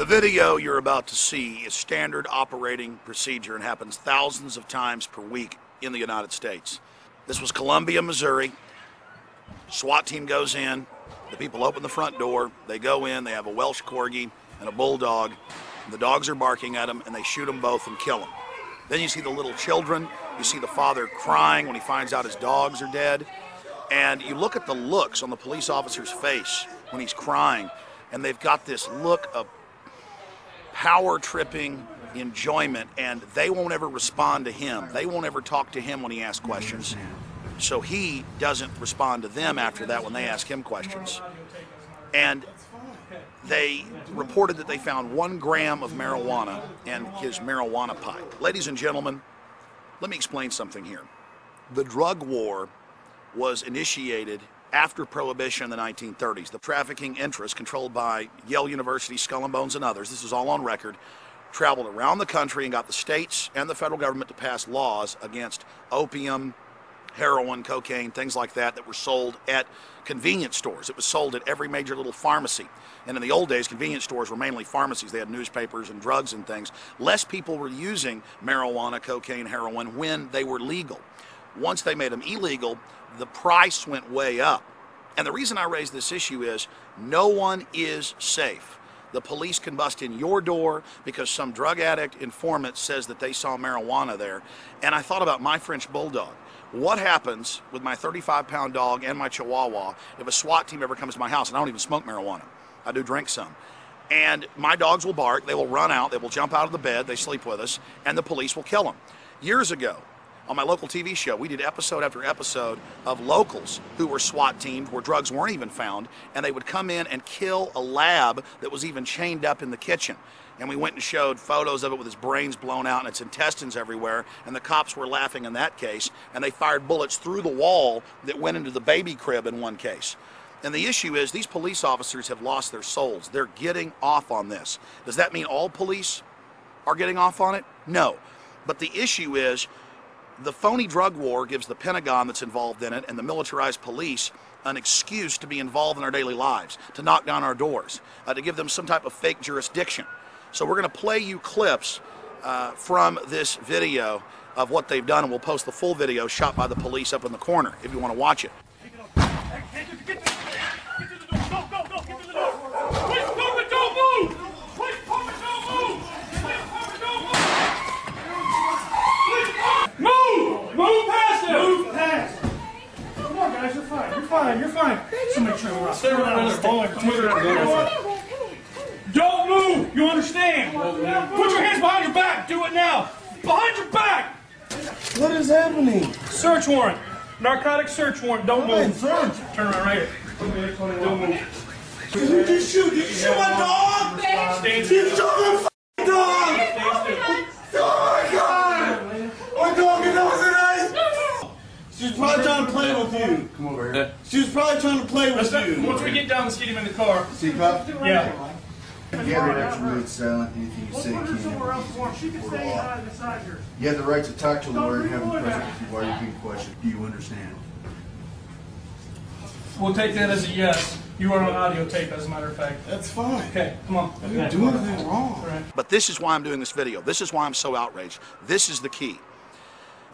The video you're about to see is standard operating procedure and happens thousands of times per week in the United States. This was Columbia, Missouri. SWAT team goes in, the people open the front door, they go in, they have a Welsh Corgi and a Bulldog. The dogs are barking at them and they shoot them both and kill them. Then you see the little children, you see the father crying when he finds out his dogs are dead. And you look at the looks on the police officer's face when he's crying, and they've got this look of power-tripping enjoyment, and they won't ever respond to him. They won't ever talk to him when he asks questions. So he doesn't respond to them after that when they ask him questions. And they reported that they found 1 gram of marijuana in his marijuana pipe. Ladies and gentlemen, let me explain something here. The drug war was initiated after Prohibition in the 1930s. The trafficking interests controlled by Yale University, Skull and Bones, and others, this is all on record, traveled around the country and got the states and the federal government to pass laws against opium, heroin, cocaine, things like that that were sold at convenience stores. It was sold at every major little pharmacy. And in the old days, convenience stores were mainly pharmacies. They had newspapers and drugs and things. Less people were using marijuana, cocaine, heroin when they were legal. Once they made them illegal, the price went way up. And the reason I raise this issue is no one is safe. The police can bust in your door because some drug addict informant says that they saw marijuana there. And I thought about my French Bulldog. What happens with my 35-pound dog and my Chihuahua if a SWAT team ever comes to my house? And I don't even smoke marijuana. I do drink some. And my dogs will bark, they will run out, they will jump out of the bed, they sleep with us, and the police will kill them. Years ago, on my local TV show, we did episode after episode of locals who were SWAT teamed where drugs weren't even found, and they would come in and kill a lab that was even chained up in the kitchen. And we went and showed photos of it with its brains blown out and its intestines everywhere, and the cops were laughing in that case, and they fired bullets through the wall that went into the baby crib in one case. And the issue is these police officers have lost their souls. They're getting off on this. Does that mean all police are getting off on it? No. But the issue is the phony drug war gives the Pentagon that's involved in it and the militarized police an excuse to be involved in our daily lives, to knock down our doors, to give them some type of fake jurisdiction. So we're going to play you clips from this video of what they've done, and we'll post the full video shot by the police up in the corner if you want to watch it. Move past him! Move past! Come on, guys, you're fine. You're fine. You're fine. Somebody turn around. Stay around. Don't move! You understand? Put your hands behind your back. Do it now. Behind your back! What is happening? Search warrant. Narcotic search warrant. Don't move. Search. Turn around right here. Don't move. Did you shoot? Did you shoot my dog? Stand Did you still. shoot my dog? Stand still. Oh my God! My dog is nice. She was probably trying to play with you. Come over here. She was probably trying to play with you. Once we get down, let's get him in the car. C-Cup? Yeah. You have the right to remain silent. Anything you say can be law. You have the right to talk to a lawyer and have him present with you while you're being questioned. Do you understand? We'll take that as a yes. You are on audio tape, as a matter of fact. That's fine. Okay, come on. I didn't do anything wrong. Right. But this is why I'm doing this video. This is why I'm so outraged. This is the key.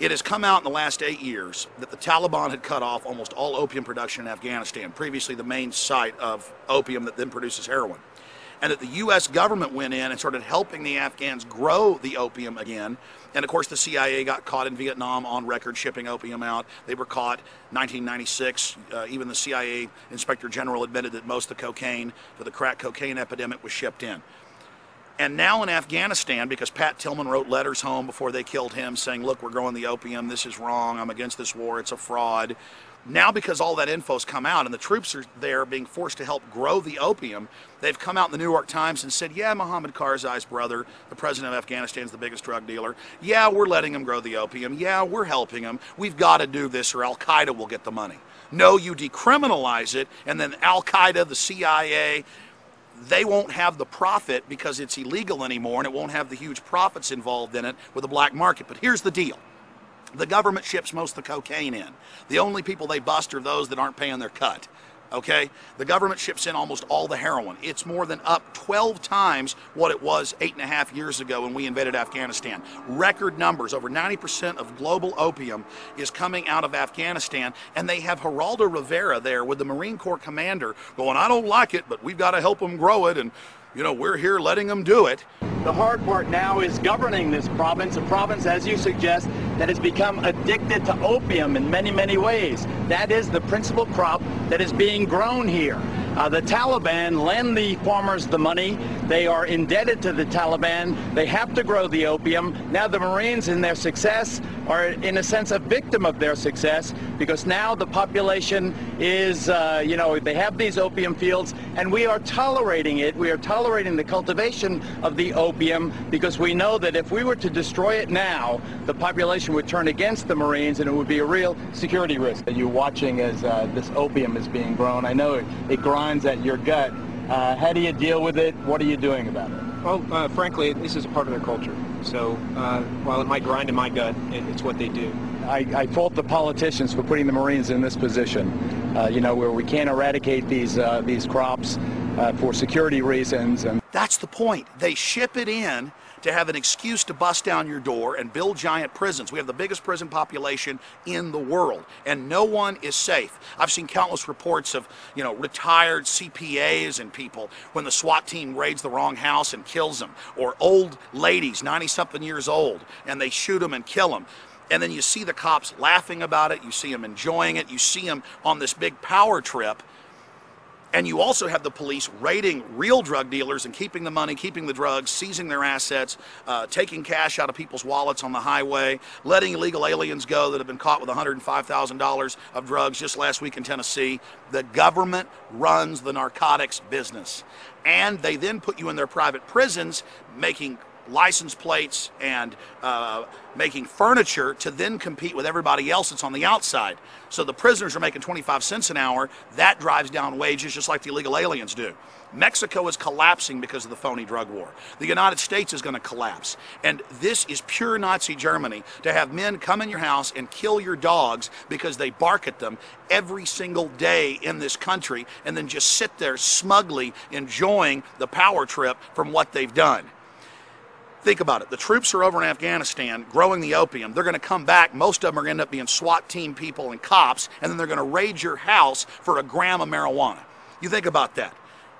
It has come out in the last 8 years that the Taliban had cut off almost all opium production in Afghanistan, previously the main site of opium that then produces heroin. And that the U.S. government went in and started helping the Afghans grow the opium again. And of course the CIA got caught in Vietnam on record shipping opium out. They were caught in 1996. Even the CIA Inspector General admitted that most of the cocaine for the crack cocaine epidemic was shipped in. And now in Afghanistan, because Pat Tillman wrote letters home before they killed him saying, look, we're growing the opium, this is wrong, I'm against this war, it's a fraud. Now because all that info's come out and the troops are there being forced to help grow the opium, they've come out in the New York Times and said, yeah, Mohammed Karzai's brother, the president of Afghanistan, is the biggest drug dealer. Yeah, we're letting him grow the opium. Yeah, we're helping him. We've got to do this or Al-Qaeda will get the money. No, you decriminalize it and then Al-Qaeda, the CIA, they won't have the profit because it's illegal anymore and it won't have the huge profits involved in it with the black market. But here's the deal. The government ships most of the cocaine in. The only people they bust are those that aren't paying their cut. Okay, the government ships in almost all the heroin. It's more than up 12 times what it was 8.5 years ago when we invaded Afghanistan. Record numbers, over 90% of global opium is coming out of Afghanistan, and they have Geraldo Rivera there with the Marine Corps commander going, I don't like it, but we've got to help them grow it, and you know, we're here letting them do it. The hard part now is governing this province, a province, as you suggest, that has become addicted to opium in many, many ways. That is the principal crop that is being grown here. The Taliban lend the farmers the money. They are indebted to the Taliban. They have to grow the opium. Now the Marines, in their success, are in a sense a victim of their success, because now the population is, you know, they have these opium fields, and we are tolerating it. We are tolerating the cultivation of the opium because we know that if we were to destroy it now, the population would turn against the Marines, and it would be a real security risk. You're watching as this opium is being grown. I know it grinds at your gut. How do you deal with it? What are you doing about it? Well, frankly, this is a part of their culture. So while it might grind in my gut, it's what they do. I fault the politicians for putting the Marines in this position, you know, where we can't eradicate these crops for security reasons. And that's the point. They ship it in to have an excuse to bust down your door and build giant prisons. We have the biggest prison population in the world, and no one is safe. I've seen countless reports of, you know, retired CPAs and people when the SWAT team raids the wrong house and kills them, or old ladies, 90-something years old, and they shoot them and kill them. And then you see the cops laughing about it, you see them enjoying it, you see them on this big power trip. And you also have the police raiding real drug dealers and keeping the money, keeping the drugs, seizing their assets, taking cash out of people's wallets on the highway, letting illegal aliens go that have been caught with $105,000 of drugs just last week in Tennessee. The government runs the narcotics business. And they then put you in their private prisons, making license plates and making furniture to then compete with everybody else that's on the outside. So the prisoners are making 25 cents an hour. That drives down wages just like the illegal aliens do. Mexico is collapsing because of the phony drug war. The United States is going to collapse. And this is pure Nazi Germany, to have men come in your house and kill your dogs because they bark at them every single day in this country, and then just sit there smugly enjoying the power trip from what they've done. Think about it. The troops are over in Afghanistan growing the opium. They're going to come back. Most of them are going to end up being SWAT team people and cops, and then they're going to raid your house for a gram of marijuana. You think about that.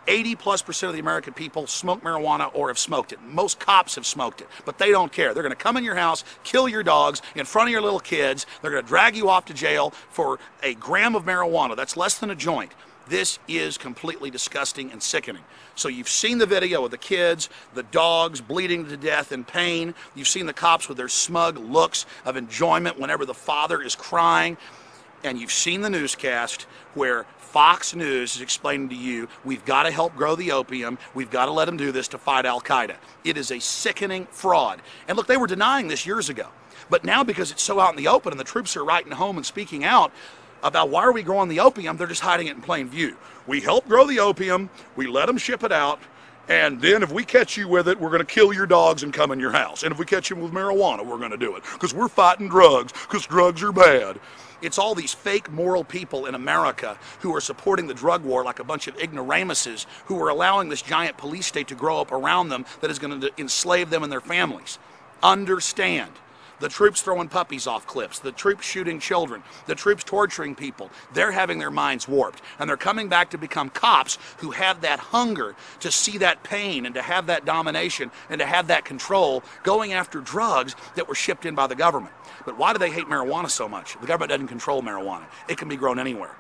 80+% of the American people smoke marijuana or have smoked it. Most cops have smoked it, but they don't care. They're going to come in your house, kill your dogs in front of your little kids. They're going to drag you off to jail for a gram of marijuana. That's less than a joint. This is completely disgusting and sickening. So you've seen the video of the kids, the dogs bleeding to death in pain. You've seen the cops with their smug looks of enjoyment whenever the father is crying. And you've seen the newscast where Fox News is explaining to you, we've got to help grow the opium. We've got to let them do this to fight Al-Qaeda. It is a sickening fraud. And look, they were denying this years ago. But now, because it's so out in the open and the troops are writing home and speaking out about why are we growing the opium, they're just hiding it in plain view. We help grow the opium, we let them ship it out, and then if we catch you with it, we're going to kill your dogs and come in your house. And if we catch you with marijuana, we're going to do it, because we're fighting drugs, because drugs are bad. It's all these fake moral people in America who are supporting the drug war like a bunch of ignoramuses who are allowing this giant police state to grow up around them that is going to enslave them and their families. Understand. The troops throwing puppies off cliffs, the troops shooting children, the troops torturing people, they're having their minds warped. And they're coming back to become cops who have that hunger to see that pain and to have that domination and to have that control, going after drugs that were shipped in by the government. But why do they hate marijuana so much? The government doesn't control marijuana. It can be grown anywhere.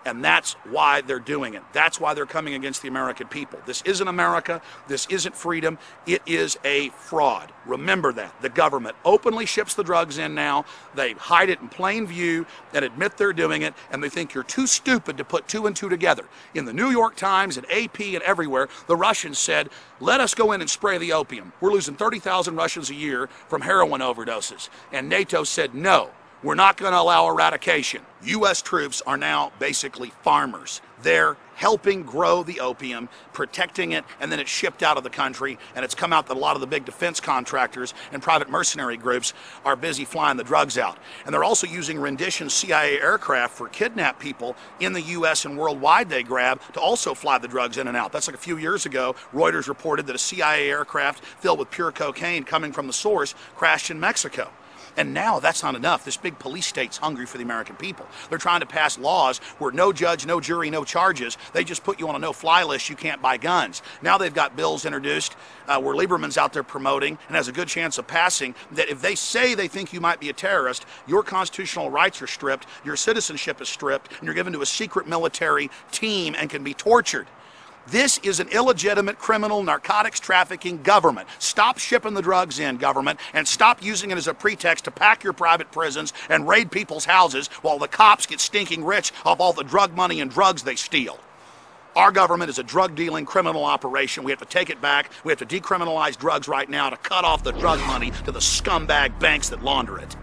And that's why they're doing it. That's why they're coming against the American people. This isn't America. This isn't freedom. It is a fraud. Remember that. The government openly ships the drugs in now. They hide it in plain view and admit they're doing it, and they think you're too stupid to put two and two together. In the New York Times and AP and everywhere, the Russians said, let us go in and spray the opium. We're losing 30,000 Russians a year from heroin overdoses. And NATO said, no. We're not going to allow eradication. U.S. troops are now basically farmers. They're helping grow the opium, protecting it, and then it's shipped out of the country. And it's come out that a lot of the big defense contractors and private mercenary groups are busy flying the drugs out. And they're also using rendition CIA aircraft for kidnapped people in the U.S. and worldwide they grab to also fly the drugs in and out. That's like a few years ago, Reuters reported that a CIA aircraft filled with pure cocaine coming from the source crashed in Mexico. And now that's not enough. This big police state's hungry for the American people. They're trying to pass laws where no judge, no jury, no charges. They just put you on a no-fly list. You can't buy guns. Now they've got bills introduced where Lieberman's out there promoting and has a good chance of passing that if they say they think you might be a terrorist, your constitutional rights are stripped, your citizenship is stripped, and you're given to a secret military team and can be tortured. This is an illegitimate criminal narcotics trafficking government. Stop shipping the drugs in, government, and stop using it as a pretext to pack your private prisons and raid people's houses while the cops get stinking rich off all the drug money and drugs they steal. Our government is a drug-dealing criminal operation. We have to take it back. We have to decriminalize drugs right now to cut off the drug money to the scumbag banks that launder it.